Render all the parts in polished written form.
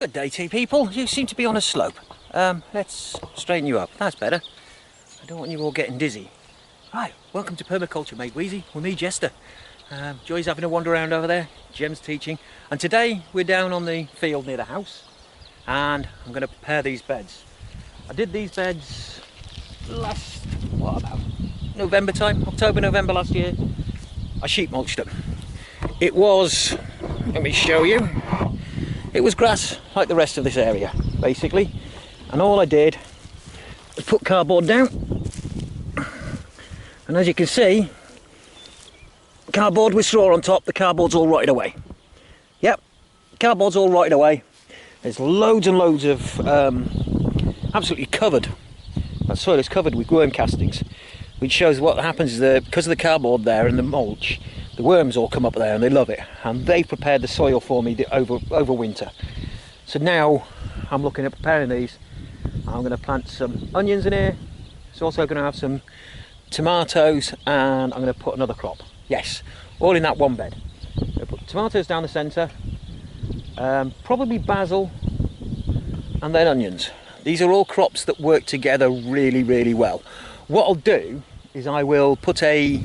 Good day to you people. You seem to be on a slope. Let's straighten you up. That's better. I don't want you all getting dizzy. Right, welcome to Permaculture, mate. Wheezy, with me, Jester. Joy's having a wander around over there. Jem's teaching. And today we're down on the field near the house. And I'm going to prepare these beds. I did these beds last, what about, November time? October, November last year. I sheet mulched them. It was, let me show you. It was grass like the rest of this area, basically. And all I did was put cardboard down. And as you can see, cardboard with straw on top, the cardboard's all rotted away. Yep, cardboard's all rotted away. There's loads and loads of absolutely covered. That soil is covered with worm castings, which shows what happens is that because of the cardboard there and the mulch, the worms all come up there and they love it, and they prepared the soil for me over winter. So now I'm looking at preparing these. I'm going to plant some onions in here. It's also going to have some tomatoes, and I'm going to put another crop. Yes, all in that one bed. I'm going to put tomatoes down the centre, probably basil, and then onions. These are all crops that work together really, really well. What I'll do is I will put a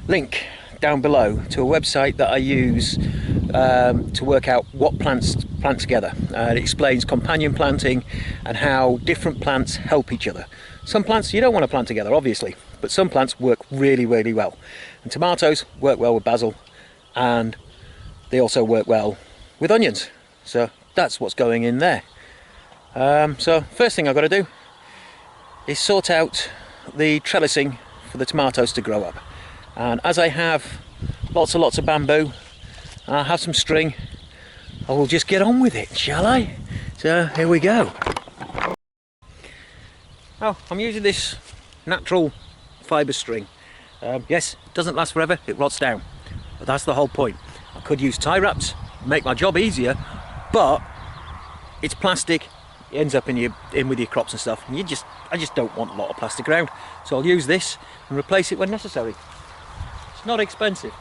link down below to a website that I use to work out what plants plant together. It explains companion planting and how different plants help each other. Some plants you don't want to plant together, obviously, but some plants work really, really well. And tomatoes work well with basil, and they also work well with onions. So that's what's going in there. So first thing I've got to do is sort out the trellising for the tomatoes to grow up. And as I have lots and lots of bamboo, and I have some string, I will just get on with it, shall I? So here we go. Oh, I'm using this natural fibre string. Yes, it doesn't last forever, it rots down. But that's the whole point. I could use tie wraps, make my job easier, but it's plastic, it ends up in with your crops and stuff, and I just don't want a lot of plastic around. So I'll use this and replace it when necessary. It's not expensive.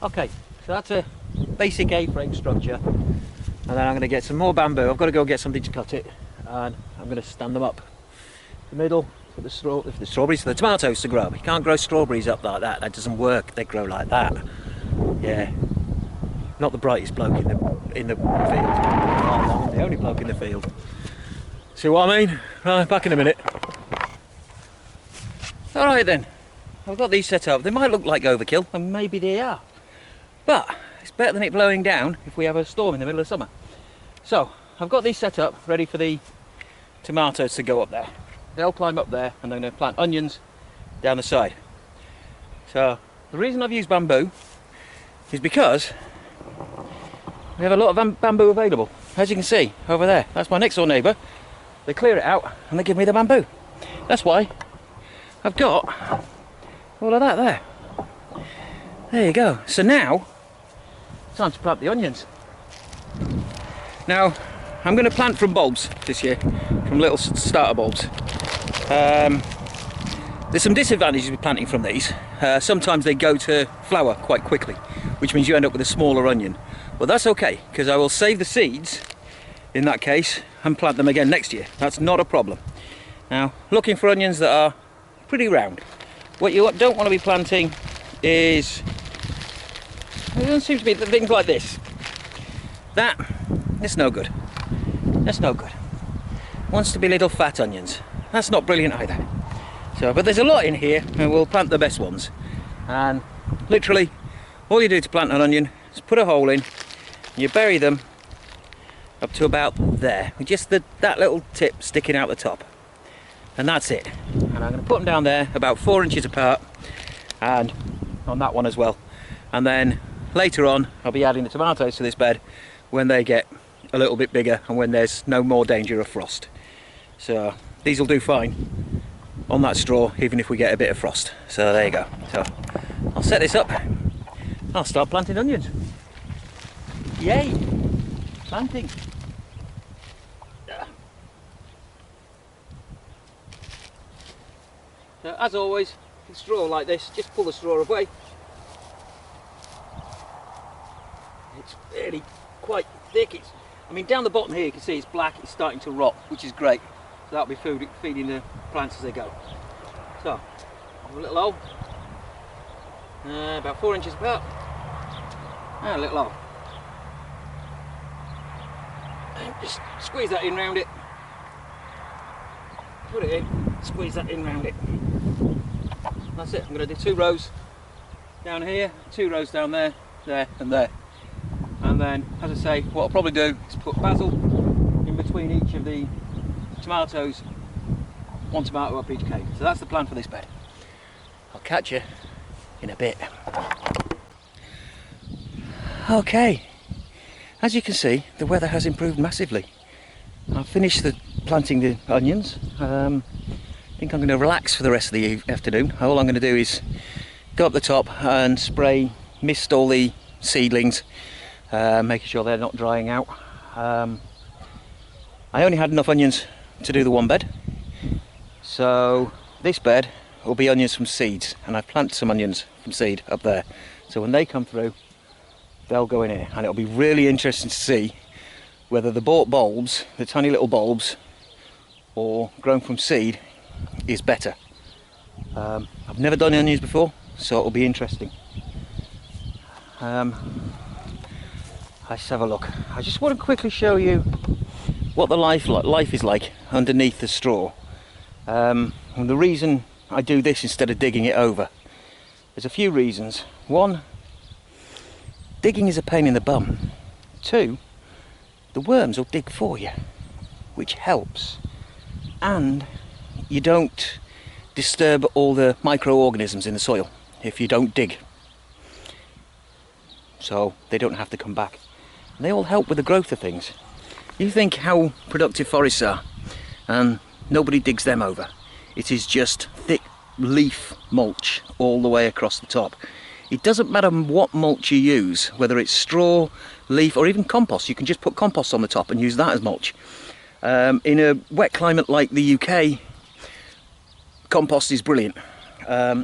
Okay, so that's a basic A-frame structure, and then I'm going to get some more bamboo. I've got to go get something to cut it, and I'm going to stand them up in the middle for the tomatoes to grow up. You can't grow strawberries up like that. That doesn't work. They grow like that. Yeah, not the brightest bloke in the field. Oh, I'm the only bloke in the field. See what I mean? Right, back in a minute. All right then. I've got these set up. They might look like overkill, and maybe they are. But it's better than it blowing down if we have a storm in the middle of summer. So I've got these set up ready for the tomatoes to go up there. They'll climb up there, and I'm going to plant onions down the side. So the reason I've used bamboo is because we have a lot of bamboo available. As you can see over there, that's my next door neighbour. They clear it out and they give me the bamboo. That's why I've got all of that there. There you go. So now time to plant the onions. Now I'm going to plant from bulbs this year. from little starter bulbs. There's some disadvantages with planting from these. Sometimes they go to flower quite quickly, which means you end up with a smaller onion. But that's okay, because I will save the seeds in that case and plant them again next year. That's not a problem. Now, looking for onions that are pretty round. What you don't want to be planting is, it doesn't seem to be things like this. It's no good. That's no good. Wants to be little fat onions. That's not brilliant either. So, but there's a lot in here, and we'll plant the best ones. And literally, all you do to plant an onion is put a hole in, you bury them up to about there, with just that little tip sticking out the top. And that's it. And I'm going to put them down there about 4 inches apart, and on that one as well. And then later on, I'll be adding the tomatoes to this bed when they get a little bit bigger and when there's no more danger of frost. So these will do fine on that straw, even if we get a bit of frost. So there you go. So I'll set this up. I'll start planting onions. Yay! Planting. So as always, with straw like this, just pull the straw away. It's really quite thick. I mean, down the bottom here you can see it's black, it's starting to rot, which is great. So that'll be feeding the plants as they go. So, a little hole, about 4 inches apart, and a little hole. And just squeeze that in round it. Put it in, squeeze that in round it. That's it. I'm going to do 2 rows down here, 2 rows down there, there and there. And then, as I say, what I'll probably do is put basil in between each of the tomatoes, 1 tomato up each cake. So that's the plan for this bed. I'll catch you in a bit. Okay, as you can see, the weather has improved massively. I've finished planting the onions. I think I'm going to relax for the rest of the afternoon. All I'm going to do is go up the top and spray mist all the seedlings, making sure they're not drying out. I only had enough onions to do the one bed, so this bed will be onions from seeds, and I've planted some onions from seed up there, so when they come through they'll go in here, and it'll be really interesting to see whether the bought bulbs, the tiny little bulbs, or grown from seed is better. I've never done onions before, so it'll be interesting. Let's have a look. I just want to quickly show you what the life is like underneath the straw. And the reason I do this instead of digging it over, there's a few reasons. 1, digging is a pain in the bum. 2, the worms will dig for you, which helps. And you don't disturb all the microorganisms in the soil if you don't dig. So they don't have to come back. And they all help with the growth of things. You think how productive forests are, and nobody digs them over. It is just thick leaf mulch all the way across the top. It doesn't matter what mulch you use, whether it's straw, leaf, or even compost. You can just put compost on the top and use that as mulch. In a wet climate like the UK, compost is brilliant.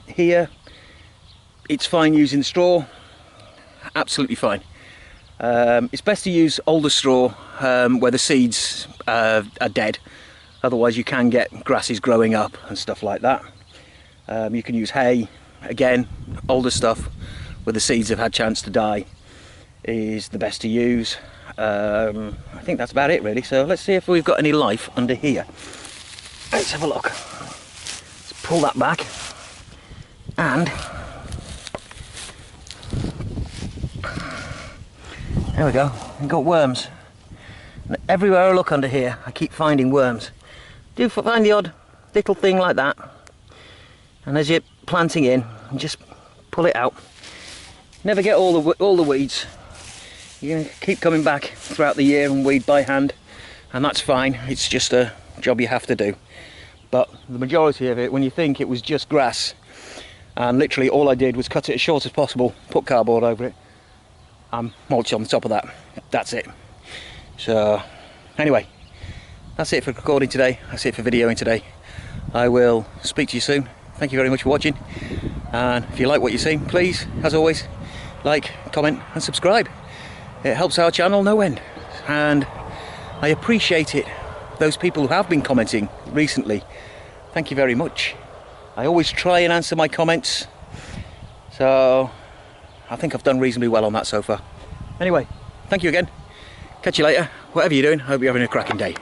Here, it's fine using straw, absolutely fine. It's best to use older straw where the seeds are dead, otherwise you can get grasses growing up and stuff like that. You can use hay, again, older stuff where the seeds have had a chance to die is the best to use. I think that's about it really, so let's see if we've got any life under here. Let's have a look. Let's pull that back, and there we go, we've got worms. And everywhere I look under here, I keep finding worms. Do find the odd little thing like that, and as you're planting in, just pull it out. Never get all the weeds. You can keep coming back throughout the year and weed by hand, and that's fine. It's just a job you have to do. But the majority of it, when you think it was just grass, and literally all I did was cut it as short as possible, put cardboard over it, and mulch on the top of that. That's it. So anyway, that's it for recording today. That's it for videoing today. I will speak to you soon. Thank you very much for watching, and if you like what you're seeing, please, as always, like, comment and subscribe. It helps our channel no end, and I appreciate it. Those people who have been commenting recently, thank you very much. I always try and answer my comments, so I think I've done reasonably well on that so far. Anyway, thank you again. Catch you later. Whatever you're doing, I hope you're having a cracking day.